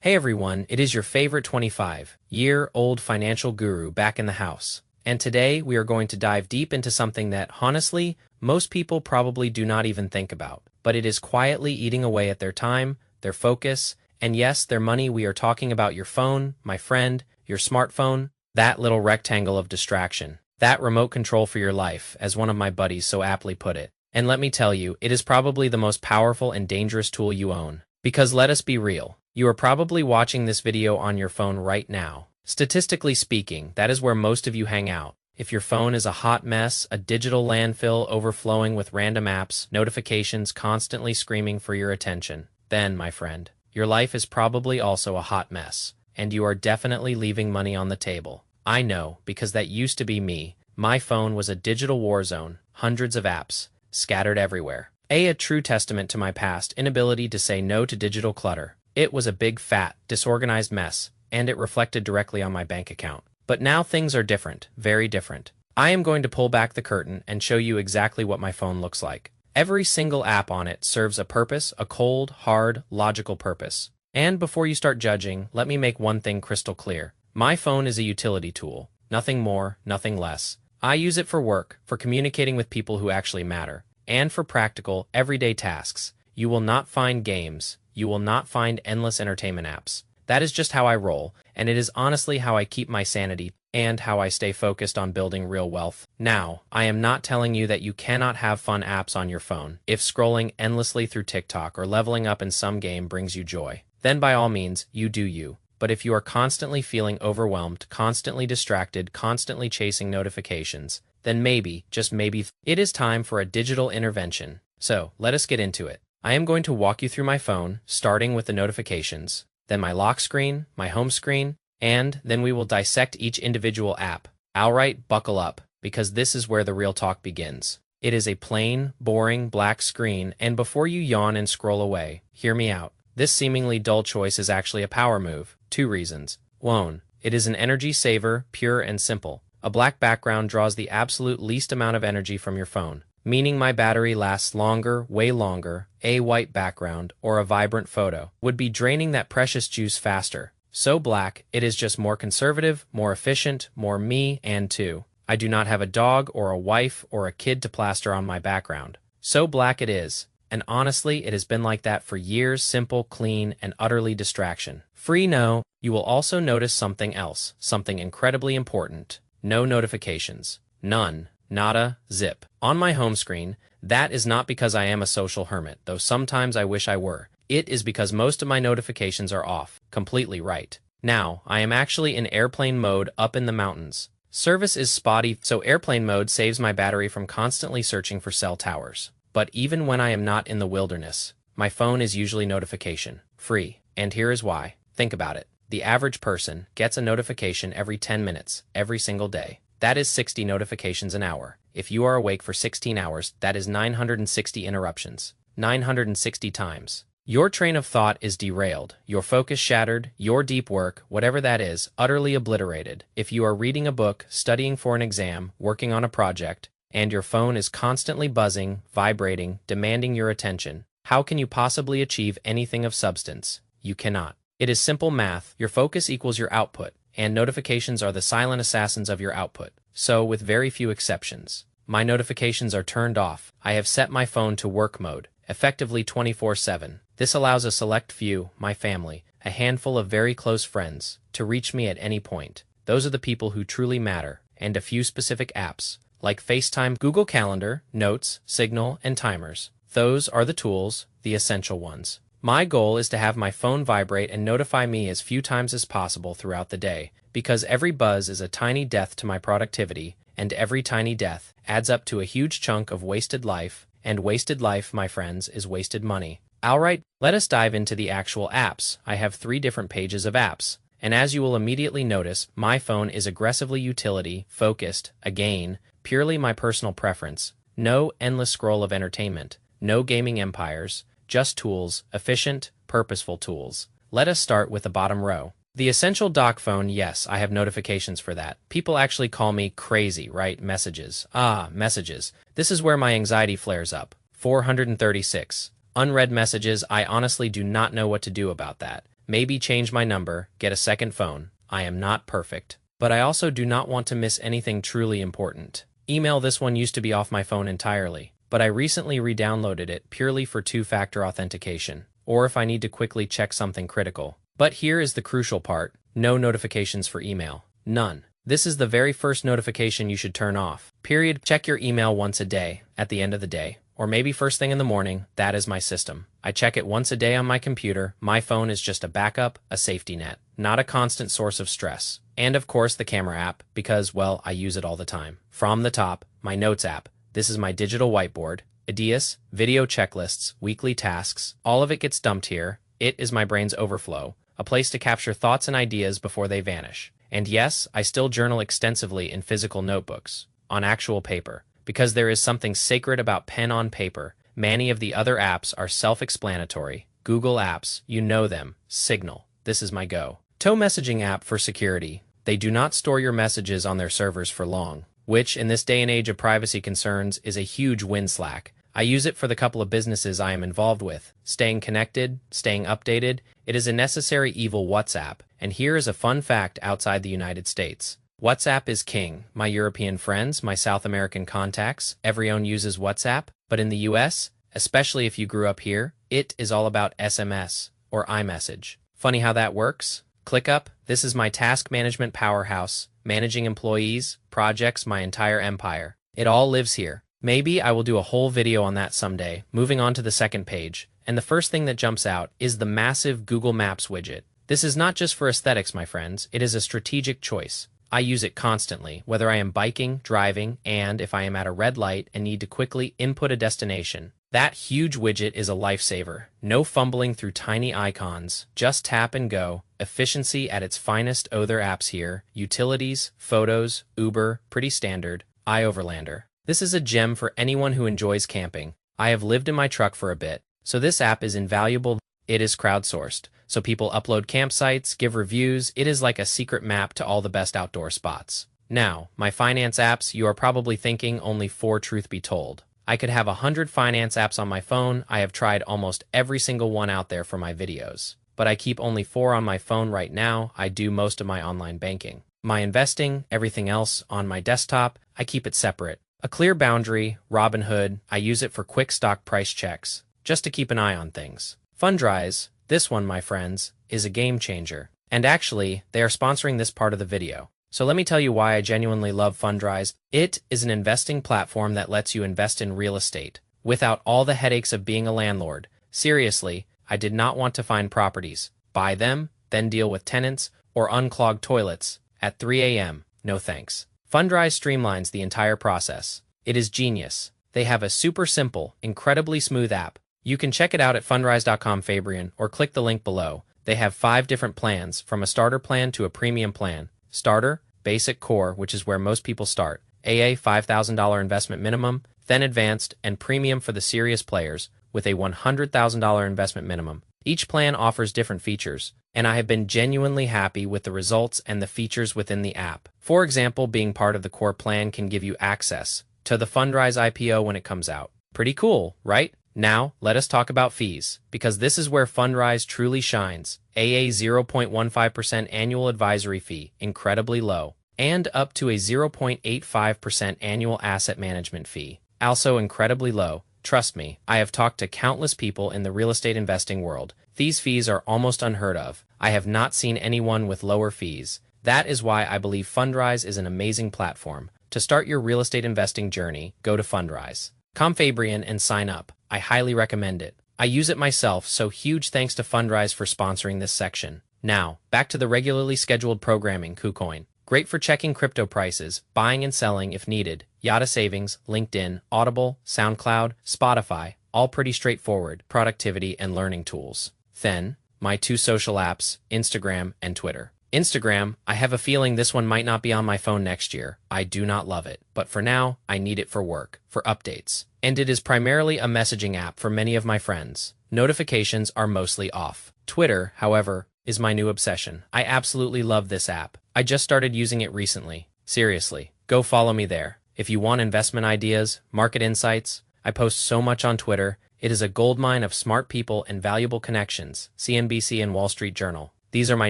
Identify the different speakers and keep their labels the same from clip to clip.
Speaker 1: Hey everyone, it is your favorite 25-year-old financial guru back in the house. And today we are going to dive deep into something that, honestly, most people probably do not even think about. But it is quietly eating away at their time, their focus, and yes, their money. We are talking about your phone, my friend, your smartphone, that little rectangle of distraction, that remote control for your life, as one of my buddies so aptly put it. And let me tell you, it is probably the most powerful and dangerous tool you own. Because let us be real, you are probably watching this video on your phone right now. Statistically speaking, that is where most of you hang out. If your phone is a hot mess, a digital landfill overflowing with random apps, notifications constantly screaming for your attention, then, my friend, your life is probably also a hot mess, and you are definitely leaving money on the table. I know, because that used to be me. My phone was a digital war zone, hundreds of apps, scattered everywhere. A true testament to my past inability to say no to digital clutter. It was a big, fat, disorganized mess, and it reflected directly on my bank account. But now things are different, very different. I am going to pull back the curtain and show you exactly what my phone looks like. Every single app on it serves a purpose, a cold, hard, logical purpose. And before you start judging, let me make one thing crystal clear. My phone is a utility tool. Nothing more, nothing less. I use it for work, for communicating with people who actually matter, and for practical, everyday tasks. You will not find games. You will not find endless entertainment apps. That is just how I roll, and it is honestly how I keep my sanity and how I stay focused on building real wealth. Now, I am not telling you that you cannot have fun apps on your phone. If scrolling endlessly through TikTok or leveling up in some game brings you joy, then by all means, you do you. But if you are constantly feeling overwhelmed, constantly distracted, constantly chasing notifications, then maybe, just maybe, it is time for a digital intervention. So, let us get into it. I am going to walk you through my phone, starting with the notifications, then my lock screen, my home screen, and then we will dissect each individual app. Alright, buckle up, because this is where the real talk begins. It is a plain, boring, black screen, and before you yawn and scroll away, hear me out. This seemingly dull choice is actually a power move. 2 reasons. 1. It is an energy saver, pure and simple. A black background draws the absolute least amount of energy from your phone, meaning my battery lasts longer, way longer. A white background, or a vibrant photo, would be draining that precious juice faster. So black, it is just more conservative, more efficient, more me, and 2. I do not have a dog or a wife or a kid to plaster on my background. So black it is. And honestly, it has been like that for years, simple, clean, and utterly distraction-free. No, you will also notice something else, something incredibly important. No notifications. None. Nada. Zip. On my home screen, that is not because I am a social hermit, though sometimes I wish I were. It is because most of my notifications are off. Completely right. Now, I am actually in airplane mode up in the mountains. Service is spotty, so airplane mode saves my battery from constantly searching for cell towers. But even when I am not in the wilderness, my phone is usually notification-free. And here is why. Think about it. The average person gets a notification every 10 minutes, every single day. That is 60 notifications an hour. If you are awake for 16 hours, that is 960 interruptions. 960 times. Your train of thought is derailed, your focus shattered, your deep work, whatever that is, utterly obliterated. If you are reading a book, studying for an exam, working on a project, and your phone is constantly buzzing, vibrating, demanding your attention, how can you possibly achieve anything of substance? You cannot. It is simple math. Your focus equals your output, and notifications are the silent assassins of your output. So, with very few exceptions, my notifications are turned off. I have set my phone to work mode, effectively 24/7. This allows a select few, my family, a handful of very close friends, to reach me at any point. Those are the people who truly matter, and a few specific apps, like FaceTime, Google Calendar, Notes, Signal, and timers. Those are the tools, the essential ones. My goal is to have my phone vibrate and notify me as few times as possible throughout the day, because every buzz is a tiny death to my productivity, and every tiny death adds up to a huge chunk of wasted life, and wasted life, my friends, is wasted money. Alright, let us dive into the actual apps. I have 3 different pages of apps, and as you will immediately notice, my phone is aggressively utility, focused, again, purely my personal preference. No endless scroll of entertainment, no gaming empires, just tools, efficient, purposeful tools. Let us start with the bottom row. The essential dock phone. Yes, I have notifications for that. People actually call me crazy, right? Messages. Messages. This is where my anxiety flares up. 436. Unread messages. I honestly do not know what to do about that. maybe change my number, get a second phone. I am not perfect. But I also do not want to miss anything truly important. Email. This one used to be off my phone entirely, but I recently re-downloaded it purely for two-factor authentication, or if I need to quickly check something critical. But here is the crucial part: no notifications for email. None. This is the very first notification you should turn off. Period. Check your email once a day, at the end of the day, or maybe first thing in the morning. That is my system. I check it once a day on my computer. My phone is just a backup, a safety net, not a constant source of stress. And of course the camera app, because, well, I use it all the time. From the top, my notes app. This is my digital whiteboard. Ideas, video checklists, weekly tasks, all of it gets dumped here. It is my brain's overflow, a place to capture thoughts and ideas before they vanish. And yes, I still journal extensively in physical notebooks, on actual paper, because there is something sacred about pen on paper. Many of the other apps are self-explanatory. Google Apps, you know them. Signal, this is my go-to messaging app for security. They do not store your messages on their servers for long, which in this day and age of privacy concerns is a huge win. Slack. I use it for the couple of businesses I am involved with. Staying connected, staying updated, it is a necessary evil. WhatsApp. And here is a fun fact outside the United States. WhatsApp is king. My European friends, my South American contacts, everyone uses WhatsApp. But in the US, especially if you grew up here, it is all about SMS, or iMessage. Funny how that works? ClickUp, this is my task management powerhouse, managing employees, projects, my entire empire. It all lives here. Maybe I will do a whole video on that someday. Moving on to the second page, and the first thing that jumps out is the massive Google Maps widget. This is not just for aesthetics, my friends. It is a strategic choice. I use it constantly, whether I am biking, driving, and if I am at a red light and need to quickly input a destination. That huge widget is a lifesaver. No fumbling through tiny icons. Just tap and go. Efficiency at its finest. Other apps here: utilities, photos, Uber, pretty standard, iOverlander. This is a gem for anyone who enjoys camping. I have lived in my truck for a bit, so this app is invaluable. It is crowdsourced, so people upload campsites, give reviews. It is like a secret map to all the best outdoor spots. Now, my finance apps. You are probably thinking only 4. Truth be told, I could have 100 finance apps on my phone. I have tried almost every single one out there for my videos, but I keep only 4 on my phone right now. I do most of my online banking, my investing, everything else on my desktop. I keep it separate. A clear boundary. Robinhood, I use it for quick stock price checks, just to keep an eye on things. Fundrise, this one, my friends, is a game changer. And actually, they are sponsoring this part of the video. So let me tell you why I genuinely love Fundrise. It is an investing platform that lets you invest in real estate without all the headaches of being a landlord. Seriously, I did not want to find properties, buy them, then deal with tenants, or unclog toilets at 3 a.m. No thanks. Fundrise streamlines the entire process. It is genius. They have a super simple, incredibly smooth app. You can check it out at fundrise.com, Fabian, or click the link below. They have 5 different plans, from a starter plan to a premium plan. Starter, basic, core, which is where most people start. AA, $5,000 investment minimum, then advanced, and premium for the serious players, with a $100,000 investment minimum. Each plan offers different features, and I have been genuinely happy with the results and the features within the app. For example, being part of the core plan can give you access to the Fundrise IPO when it comes out. Pretty cool, right? Now, let us talk about fees, because this is where Fundrise truly shines. AA 0.15% annual advisory fee, incredibly low, and up to a 0.85% annual asset management fee, also incredibly low. Trust me, I have talked to countless people in the real estate investing world. These fees are almost unheard of. I have not seen anyone with lower fees. That is why I believe Fundrise is an amazing platform. To start your real estate investing journey, go to Fundrise.com, Fabian, and sign up. I highly recommend it. I use it myself, so huge thanks to Fundrise for sponsoring this section. Now, back to the regularly scheduled programming. KuCoin. Great for checking crypto prices, buying and selling if needed. Yada Savings, LinkedIn, Audible, SoundCloud, Spotify, all pretty straightforward productivity and learning tools. Then, my 2 social apps, Instagram and Twitter. Instagram, I have a feeling this one might not be on my phone next year. I do not love it, but for now, I need it for work, for updates. And it is primarily a messaging app for many of my friends. Notifications are mostly off. Twitter, however, is my new obsession. I absolutely love this app. I just started using it recently. Seriously, go follow me there. If you want investment ideas, market insights, I post so much on Twitter. It is a goldmine of smart people and valuable connections, CNBC and Wall Street Journal. These are my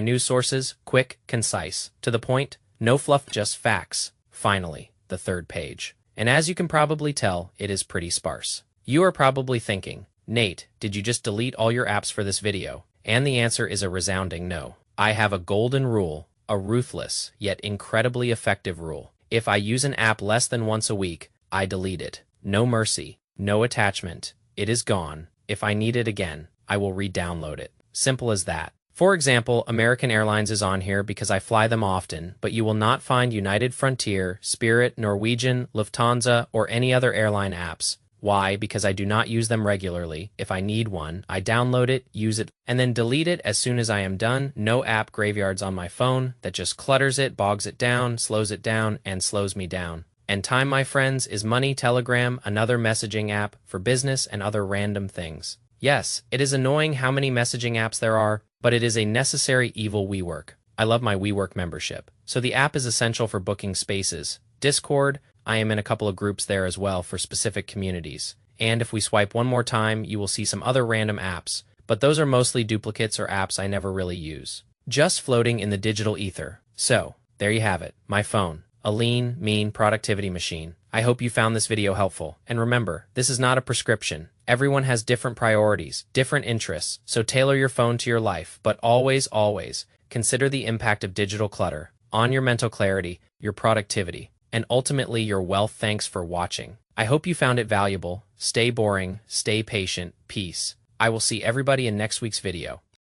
Speaker 1: news sources, quick, concise, to the point, no fluff, just facts. Finally, the third page. And as you can probably tell, it is pretty sparse. You are probably thinking, Nate, did you just delete all your apps for this video? And the answer is a resounding no. I have a golden rule, a ruthless, yet incredibly effective rule. If I use an app less than once a week, I delete it. No mercy, no attachment. It is gone. If I need it again, I will re-download it. Simple as that. For example, American Airlines is on here because I fly them often, but you will not find United, Frontier, Spirit, Norwegian, Lufthansa, or any other airline apps. Why? Because I do not use them regularly. If I need one, I download it, use it, and then delete it as soon as I am done. No app graveyards on my phone that just clutters it, bogs it down, slows it down, and slows me down. And time, my friends, is money. Telegram, another messaging app for business and other random things. Yes, it is annoying how many messaging apps there are, but it is a necessary evil WeWork. I love my WeWork membership. So the app is essential for booking spaces. Discord, I am in a couple of groups there as well for specific communities. And if we swipe one more time, you will see some other random apps, but those are mostly duplicates or apps I never really use. Just floating in the digital ether. So, there you have it, my phone. A lean, mean productivity machine. I hope you found this video helpful. And remember, this is not a prescription. Everyone has different priorities, different interests, so tailor your phone to your life. But always, always, consider the impact of digital clutter on your mental clarity, your productivity, and ultimately your wealth. Thanks for watching. I hope you found it valuable. Stay boring, stay patient, peace. I will see everybody in next week's video.